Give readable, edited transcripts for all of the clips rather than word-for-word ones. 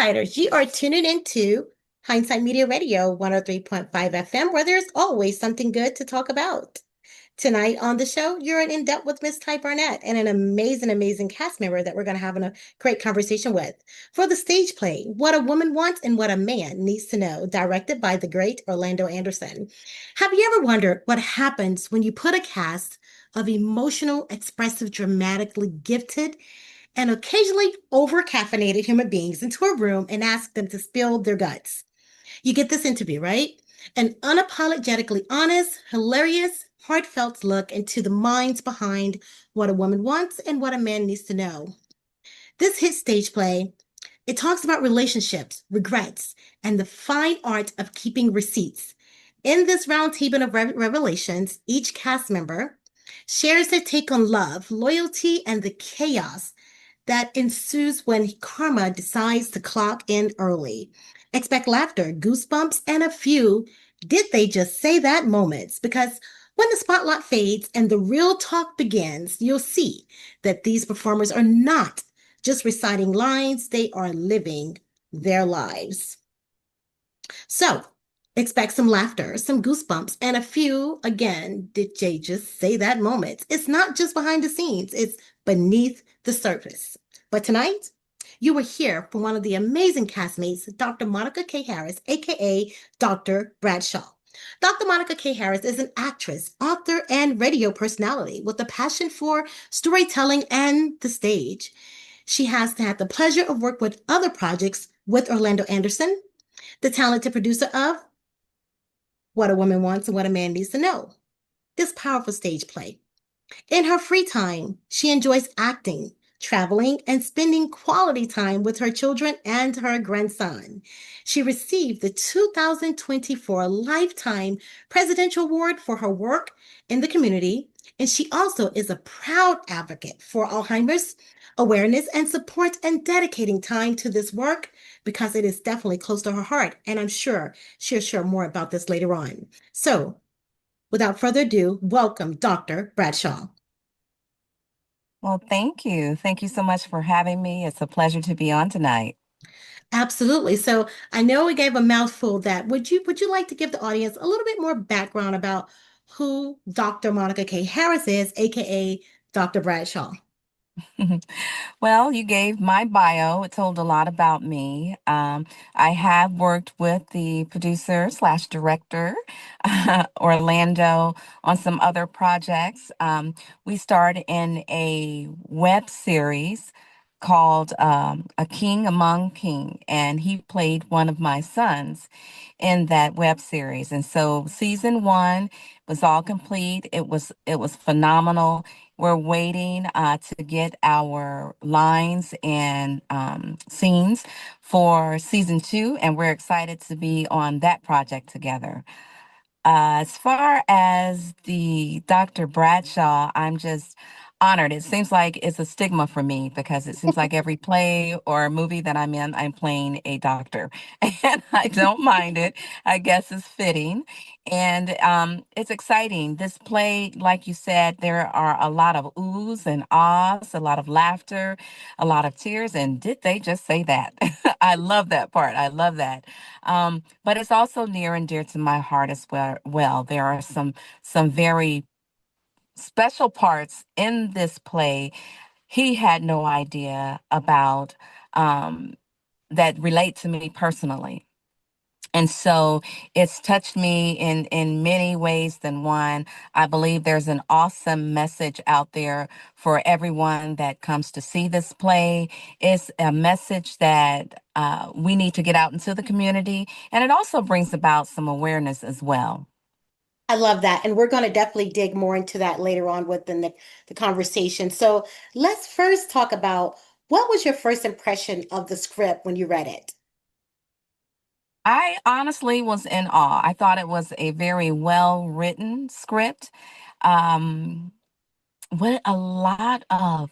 Insiders. You are tuning into Hindsight Media Radio 103.5 FM, where there's always something good to talk about. Tonight on the show, you're in depth with Miss Ty Barnett and an amazing cast member that we're going to have a great conversation with for the stage play, What a Woman Wants and What a Man Needs to Know, directed by the great Orlando Anderson. Have you ever wondered what happens when you put a cast of emotional, expressive, dramatically gifted, and occasionally over caffeinated human beings into a room and ask them to spill their guts? You get this interview, right? An unapologetically honest, hilarious, heartfelt look into the minds behind what a woman wants and what a man needs to know. This hit stage play, it talks about relationships, regrets, and the fine art of keeping receipts. In this round table of revelations, each cast member shares their take on love, loyalty, and the chaos that ensues when karma decides to clock in early. Expect laughter, goosebumps, and a few did they just say that moments, because when the spotlight fades and the real talk begins, you'll see that these performers are not just reciting lines, they are living their lives. So, expect some laughter, some goosebumps, and a few, again, did they just say that moments. It's not just behind the scenes, it's beneath the surface. But tonight, you will hear from one of the amazing castmates, Dr. Monica K. Harris, aka Dr. Bradshaw. Dr. Monica K. Harris is an actress, author, and radio personality with a passion for storytelling and the stage. She has had the pleasure of working with other projects with Orlando Anderson, the talented producer of What a Woman Wants and What a Man Needs to Know, this powerful stage play. In her free time, she enjoys acting, traveling, and spending quality time with her children and her grandson. She received the 2024 Lifetime Presidential Award for her work in the community, and she also is a proud advocate for Alzheimer's awareness and support and dedicating time to this work because it is definitely close to her heart, and I'm sure she'll share more about this later on. So, without further ado, welcome Dr. Bradshaw. Well, thank you. Thank you so much for having me. It's a pleasure to be on tonight. Absolutely. So I know we gave a mouthful that would you like to give the audience a little bit more background about who Dr. Monica K. Harris is, aka Dr. Bradshaw? Well, you gave my bio. It told a lot about me. I have worked with the producer slash director, Orlando, on some other projects. We starred in a web series called A King Among King, and he played one of my sons in that web series. And so season one was all complete. It was phenomenal. We're waiting to get our lines and scenes for season two, and we're excited to be on that project together. As far as the Dr. Bradshaw, I'm just honored. It seems like it's a stigma for me because it seems like every play or movie that I'm in, I'm playing a doctor. And I don't mind it. I guess it's fitting. And it's exciting. This play, like you said, there are a lot of oohs and ahs, a lot of laughter, a lot of tears. And did they just say that? I love that part. I love that. But it's also near and dear to my heart as well. There are some very special parts in this play he had no idea about that relate to me personally. And so it's touched me in many ways than one. I believe there's an awesome message out there for everyone that comes to see this play. It's a message that we need to get out into the community, and it also brings about some awareness as well. I love that. And we're going to definitely dig more into that later on within the conversation. So let's first talk about what was your first impression of the script when you read it? I honestly was in awe. I thought it was a very well written script. Um, with a lot of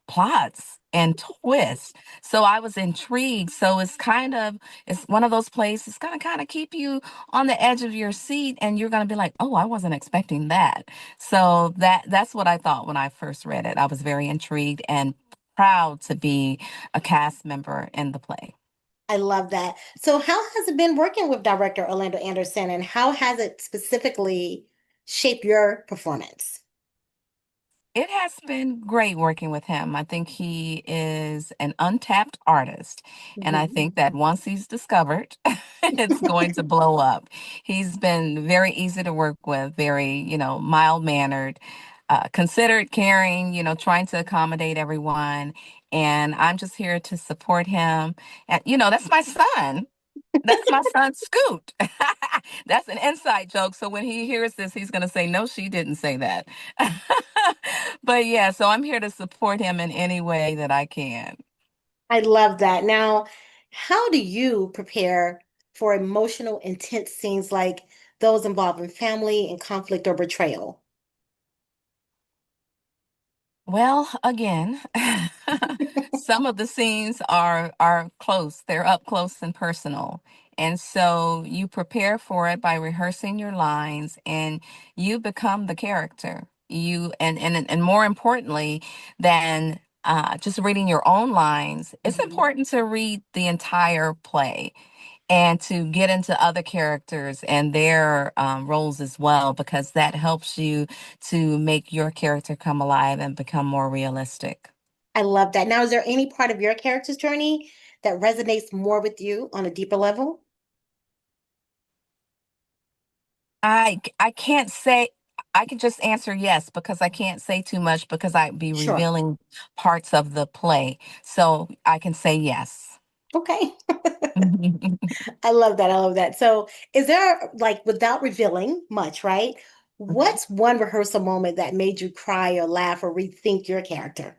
plots and twists. So I was intrigued. So it's one of those plays. It's gonna kind of keep you on the edge of your seat, and you're gonna be like, "Oh, I wasn't expecting that." So that's what I thought when I first read it. I was very intrigued and proud to be a cast member in the play. I love that. So, how has it been working with director Orlando Anderson, and how has it specifically shaped your performance? It has been great working with him. I think he is an untapped artist. And I Mhm. think that once he's discovered, it's going to blow up. He's been very easy to work with, very, mild-mannered, considerate, caring, trying to accommodate everyone. And I'm just here to support him. And, that's my son. That's my son, Scoot. That's an inside joke. So when he hears this, he's going to say, no, she didn't say that. But yeah, so I'm here to support him in any way that I can. I love that. Now, how do you prepare for emotional, intense scenes like those involving family and conflict or betrayal? Well, again, some of the scenes are close. They're up close and personal. And so you prepare for it by rehearsing your lines and you become the character. And more importantly than just reading your own lines, it's Mhm. important to read the entire play and to get into other characters and their roles as well, because that helps you to make your character come alive and become more realistic. I love that. Now, is there any part of your character's journey that resonates more with you on a deeper level? I can't say. I could just answer yes because I can't say too much because I'd be Sure. revealing parts of the play. So I can say yes. Okay. I love that. I love that. So, is there, like, without revealing much, right? What's one rehearsal moment that made you cry or laugh or rethink your character?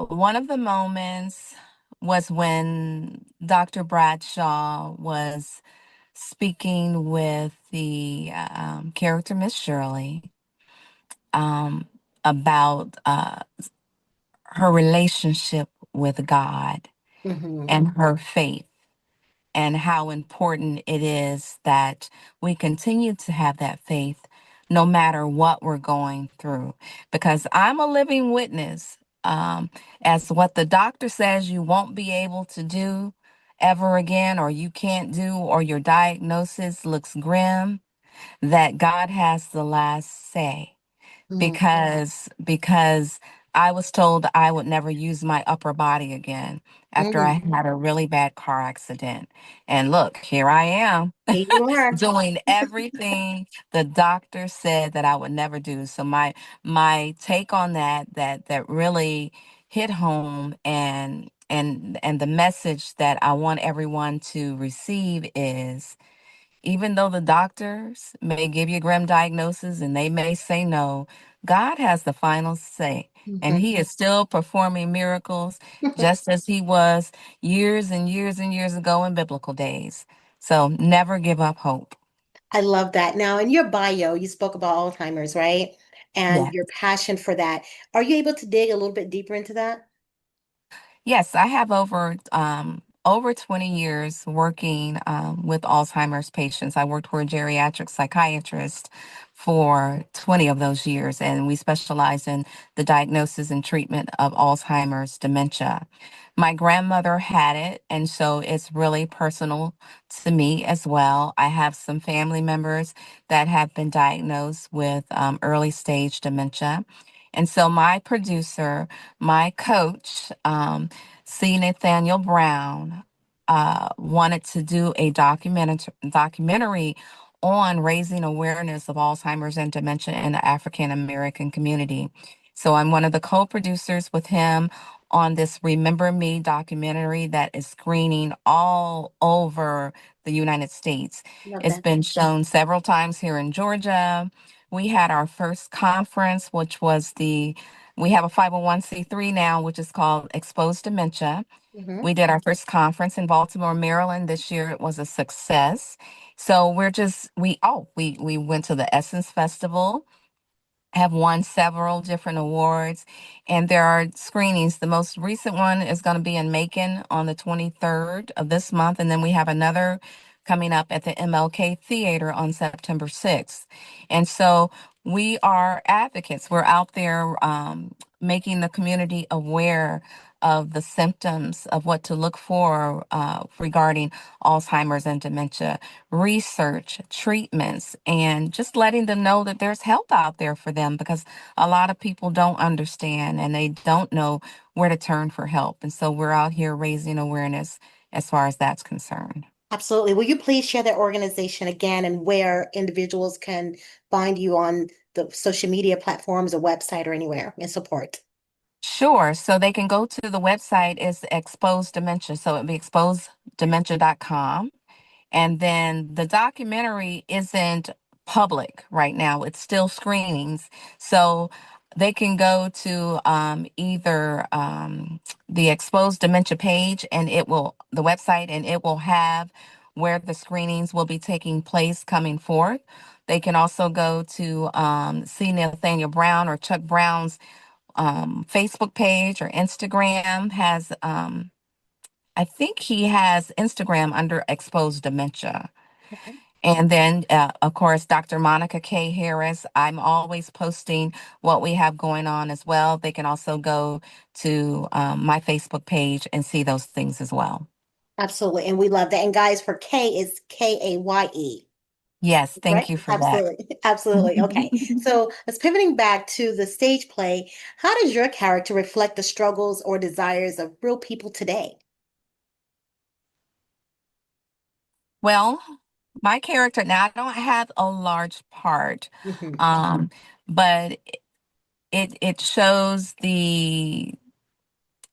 One of the moments was when Dr. Bradshaw was speaking with the character Miss Shirley um, about her relationship with God Hmm. and her faith, and how important it is that we continue to have that faith no matter what we're going through. Because I'm a living witness as what the doctor says you won't be able to do ever again, or you can't do, or your diagnosis looks grim, that God has the last say, Hmm. because I was told I would never use my upper body again after I Hmm. had a really bad car accident. And look, here I am Here you are. doing everything the doctor said that I would never do. So my take on that really hit home, and the message that I want everyone to receive is, even though the doctors may give you a grim diagnosis and they may say no, God has the final say. And Hmm. he is still performing miracles just as he was years and years and years ago in biblical days. So never give up hope. I love that. Now, in your bio, you spoke about Alzheimer's, right? And Yeah. your passion for that. Are you able to dig a little bit deeper into that? Yes, I have over 20 years working with Alzheimer's patients. I worked for a geriatric psychiatrist for 20 of those years, and we specialize in the diagnosis and treatment of Alzheimer's dementia. My grandmother had it, and so it's really personal to me as well. I have some family members that have been diagnosed with early stage dementia. And so my producer, my coach, C. Nathaniel Brown, wanted to do a documentary on raising awareness of Alzheimer's and dementia in the African American community. So I'm one of the co-producers with him on this Remember Me documentary that is screening all over the United States. Love It's that. been shown several times here in Georgia. We had our first conference, which was we have a 501(c)(3) now, which is called Exposed Dementia. Hmm. We did our first conference in Baltimore, Maryland this year. It was a success. So we went to the Essence Festival, have won several different awards, and there are screenings. The most recent one is going to be in Macon on the 23rd of this month, and then we have another coming up at the MLK Theater on September 6th. And so we are advocates. We're out there making the community aware of the symptoms of what to look for regarding Alzheimer's and dementia, research, treatments, and just letting them know that there's help out there for them because a lot of people don't understand and they don't know where to turn for help. And so we're out here raising awareness as far as that's concerned. Absolutely. Will you please share that organization again and where individuals can find you on the social media platforms or website or anywhere in support? Sure. So they can go to the website is Exposed Dementia. So it'd be exposeddementia.com. And then the documentary isn't public right now, it's still screenings. So they can go to either the Exposed Dementia page and the website, and it will have where the screenings will be taking place coming forth. They can also go to see Nathaniel Brown or Chuck Brown's Facebook page or Instagram has, I think he has Instagram under Exposed Dementia. Okay. And then, of course, Dr. Monica K. Harris. I'm always posting what we have going on as well. They can also go to my Facebook page and see those things as well. Absolutely. And we love that. And guys, for K is Kaye. Yes, thank Right? you for that. Absolutely. Absolutely. Okay. So let's pivoting back to the stage play. How does your character reflect the struggles or desires of real people today? Well, my character, now I don't have a large part, Hmm. um, but it shows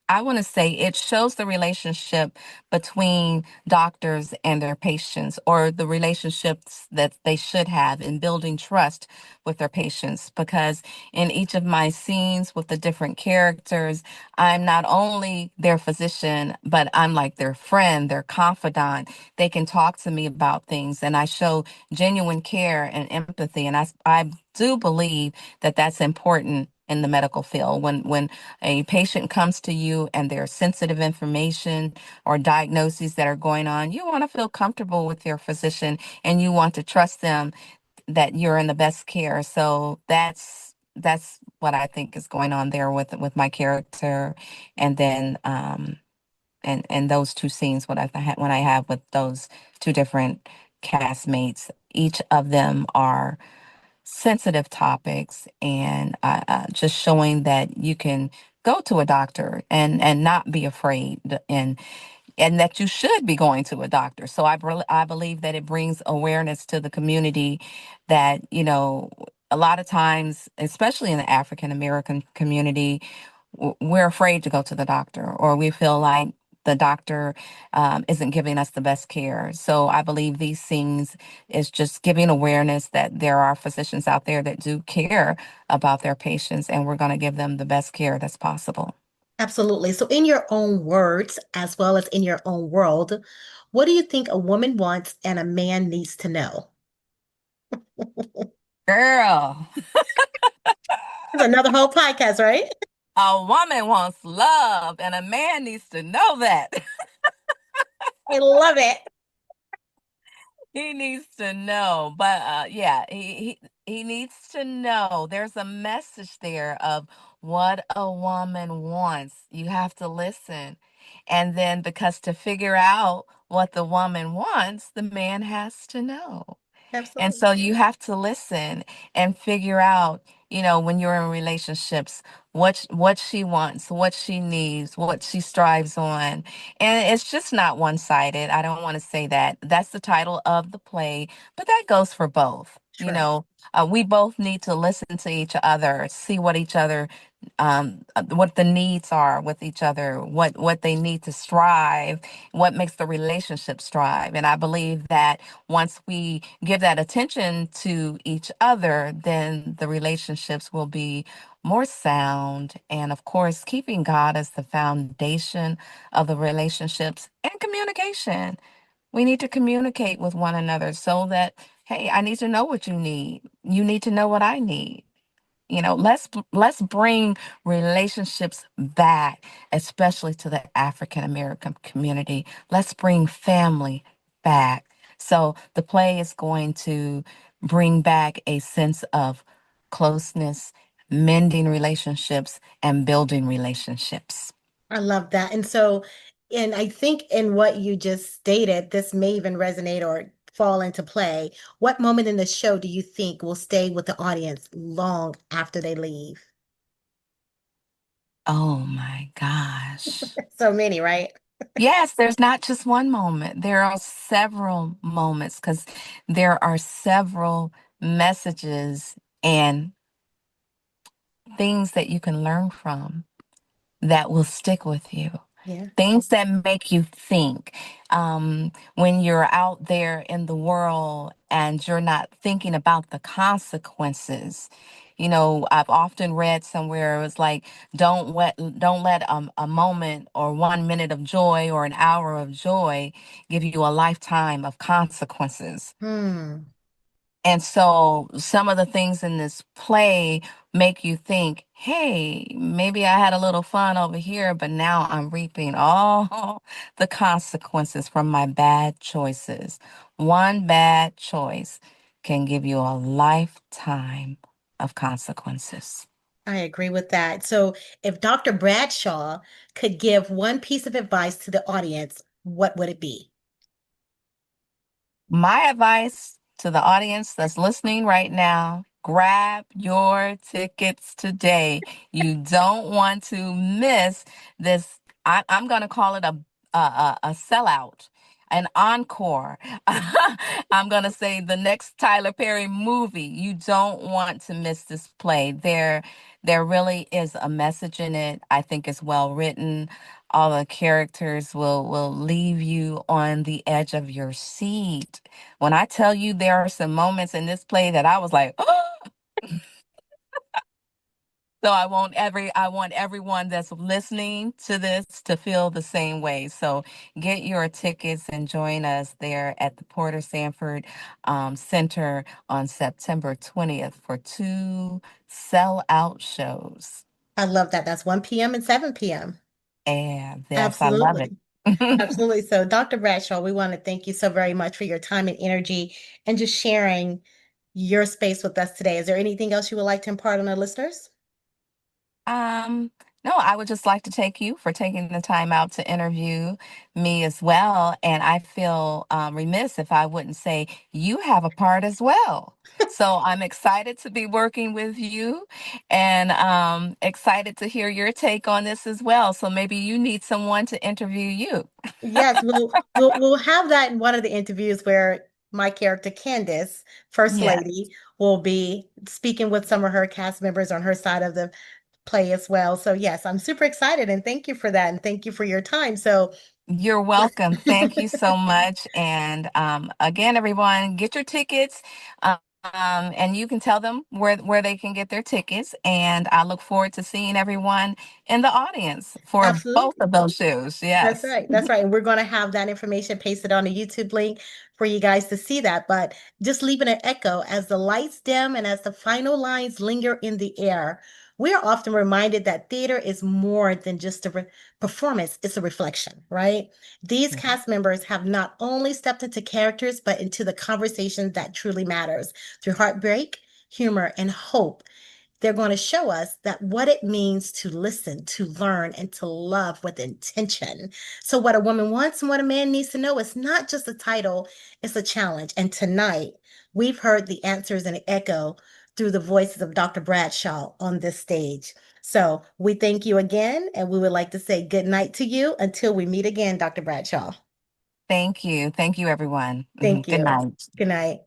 I want to say it shows the relationship between doctors and their patients, or the relationships that they should have in building trust with their patients. Because in each of my scenes with the different characters, I'm not only their physician, but I'm like their friend, their confidant. They can talk to me about things, and I show genuine care and empathy. And I do believe that that's important in the medical field when a patient comes to you and there's sensitive information or diagnoses that are going on, you want to feel comfortable with your physician and you want to trust them that you're in the best care. So that's what I think is going on there with my character, and then and those two scenes when I have with those two different castmates, each of them are sensitive topics, and just showing that you can go to a doctor and not be afraid, and that you should be going to a doctor. So I believe that it brings awareness to the community that, a lot of times, especially in the African American community, we're afraid to go to the doctor, or we feel like the doctor isn't giving us the best care. So I believe these things is just giving awareness that there are physicians out there that do care about their patients, and we're going to give them the best care that's possible. Absolutely. So, in your own words, as well as in your own world, what do you think a woman wants and a man needs to know? Girl, It's another whole podcast, right? a woman wants love, and a man needs to know that. I love it. He needs to know. But yeah, he needs to know there's a message there of what a woman wants. You have to listen. And then, because to figure out what the woman wants, the man has to know. And Absolutely. so you have to listen and figure out, when you're in relationships, what she wants, what she needs, what she strives on. And it's just not one-sided. I don't want to say that. That's the title of the play, but that goes for both. True. We both need to listen to each other, see what the needs are with each other, what they need to strive, what makes the relationship strive. And I believe that once we give that attention to each other, then the relationships will be more sound. And of course, keeping God as the foundation of the relationships, and communication. We need to communicate with one another so that, hey, I need to know what you need. You need to know what I need. Let's bring relationships back, especially to the African American community. Let's bring family back. So the play is going to bring back a sense of closeness, mending relationships and building relationships. I love that. And I think in what you just stated, this may even resonate or fall into play. What moment in the show do you think will stay with the audience long after they leave? Oh my gosh. So many, right? Yes, there's not just one moment. There are several moments because there are several messages and things that you can learn from that will stick with you. Yeah. Things that make you think. When you're out there in the world and you're not thinking about the consequences. You know, I've often read somewhere it was like, don't let a moment or 1 minute of joy or an hour of joy give you a lifetime of consequences. Hmm. And so some of the things in this play make you think, hey, maybe I had a little fun over here, but now I'm reaping all the consequences from my bad choices. One bad choice can give you a lifetime of consequences. I agree with that. So, if Dr. Bradshaw could give one piece of advice to the audience, what would it be? My advice to the audience that's listening right now, grab your tickets today. You don't want to miss this. I'm going to call it a sellout, an encore. I'm going to say the next Tyler Perry movie. You don't want to miss this play. There really is a message in it. I think it's well written. All the characters will leave you on the edge of your seat. When I tell you there are some moments in this play that I was like, oh, so I want everyone that's listening to this to feel the same way. So get your tickets and join us there at the Porter Sanford Center on September 20th for two sellout shows. I love that. That's 1 p.m. and 7 p.m. And yes, I love it. Absolutely. Absolutely. So, Dr. Bradshaw, we want to thank you so very much for your time and energy and just sharing your space with us today. Is there anything else you would like to impart on our listeners? Um, no, I would just like to take you for taking the time out to interview me as well. And I feel remiss if I wouldn't say you have a part as well. So I'm excited to be working with you and excited to hear your take on this as well. So maybe you need someone to interview you. Yes, we'll have that in one of the interviews where my character Candace, First Yeah, Lady, will be speaking with some of her cast members on her side of the play as well. So yes, I'm super excited and thank you for that and thank you for your time. So you're let's welcome. Thank you so much. And again, everyone, get your tickets. And you can tell them where they can get their tickets. And I look forward to seeing everyone in the audience for both absolutely. of those shows. That's Yes. right. That's right. And we're going to have that information pasted on the YouTube link for you guys to see that. But just leaving an echo as the lights dim and as the final lines linger in the air, we are often reminded that theater is more than just a performance, it's a reflection, right? These Mhm. cast members have not only stepped into characters, but into the conversation that truly matters through heartbreak, humor, and hope. They're going to show us that what it means to listen, to learn, and to love with intention. So, what a woman wants and what a man needs to know is not just a title, it's a challenge. And tonight, we've heard the answers and echo through the voices of Dr. Bradshaw on this stage. So, we thank you again, and we would like to say good night to you until we meet again, Dr. Bradshaw. Thank you. Thank you, everyone. Thank Good you. night. Good night.